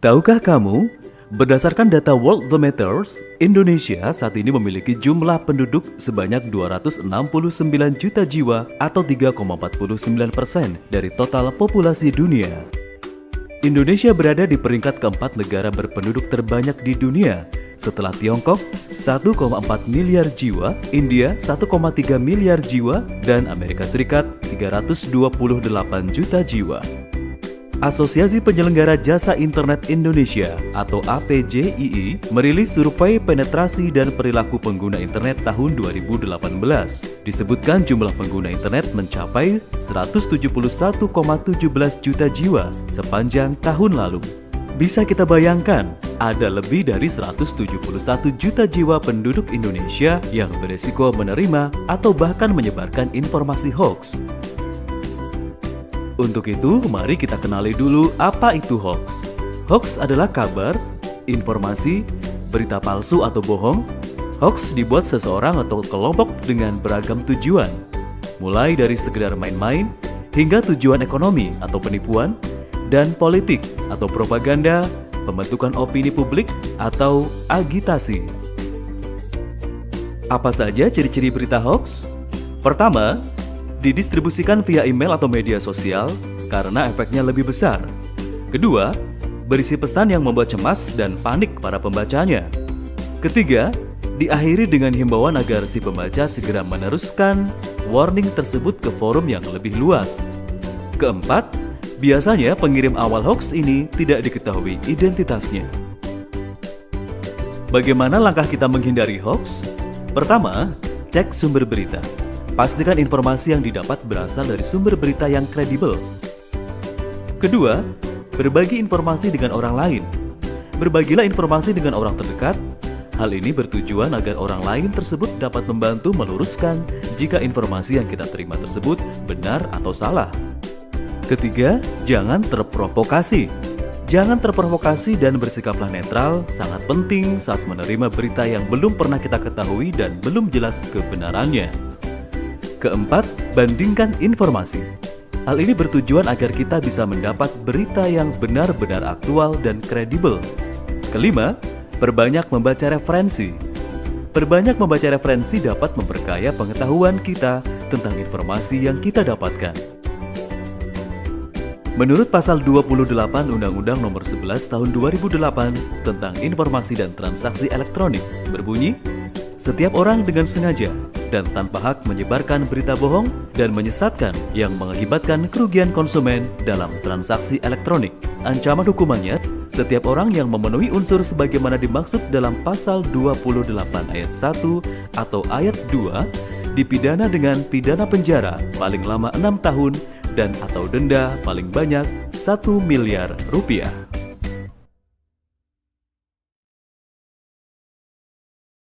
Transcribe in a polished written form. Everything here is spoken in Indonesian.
Tahukah kamu, berdasarkan data Worldometers, Indonesia saat ini memiliki jumlah penduduk sebanyak 269 juta jiwa atau 3,49% dari total populasi dunia. Indonesia berada di peringkat keempat negara berpenduduk terbanyak di dunia setelah Tiongkok 1,4 miliar jiwa, India 1,3 miliar jiwa, dan Amerika Serikat 328 juta jiwa. Asosiasi Penyelenggara Jasa Internet Indonesia atau APJII merilis survei penetrasi dan perilaku pengguna internet tahun 2018. Disebutkan jumlah pengguna internet mencapai 171,17 juta jiwa sepanjang tahun lalu. Bisa kita bayangkan, ada lebih dari 171 juta jiwa penduduk Indonesia yang beresiko menerima atau bahkan menyebarkan informasi hoax. Untuk itu, mari kita kenali dulu apa itu hoax. Hoax adalah kabar, informasi, berita palsu atau bohong. Hoax dibuat seseorang atau kelompok dengan beragam tujuan, mulai dari sekedar main-main hingga tujuan ekonomi atau penipuan, dan politik atau propaganda, pembentukan opini publik, atau agitasi. Apa saja ciri-ciri berita hoax? Pertama, didistribusikan via email atau media sosial karena efeknya lebih besar. Kedua, berisi pesan yang membuat cemas dan panik para pembacanya. Ketiga, diakhiri dengan himbauan agar si pembaca segera meneruskan warning tersebut ke forum yang lebih luas. Keempat, biasanya pengirim awal hoax ini tidak diketahui identitasnya. Bagaimana langkah kita menghindari hoax? Pertama, cek sumber berita. Pastikan informasi yang didapat berasal dari sumber berita yang kredibel. Kedua, berbagi informasi dengan orang lain. Berbagilah informasi dengan orang terdekat. Hal ini bertujuan agar orang lain tersebut dapat membantu meluruskan jika informasi yang kita terima tersebut benar atau salah. Ketiga, jangan terprovokasi. Jangan terprovokasi dan bersikaplah netral, sangat penting saat menerima berita yang belum pernah kita ketahui dan belum jelas kebenarannya. Keempat, bandingkan informasi. Hal ini bertujuan agar kita bisa mendapat berita yang benar-benar aktual dan kredibel. Kelima, perbanyak membaca referensi. Perbanyak membaca referensi dapat memperkaya pengetahuan kita tentang informasi yang kita dapatkan. Menurut pasal 28 Undang-Undang Nomor 11 Tahun 2008 tentang Informasi dan Transaksi Elektronik berbunyi, setiap orang dengan sengaja dan tanpa hak menyebarkan berita bohong dan menyesatkan yang mengakibatkan kerugian konsumen dalam transaksi elektronik. Ancaman hukumannya, setiap orang yang memenuhi unsur sebagaimana dimaksud dalam pasal 28 ayat 1 atau ayat 2 dipidana dengan pidana penjara paling lama 6 tahun dan atau denda paling banyak 1 miliar rupiah.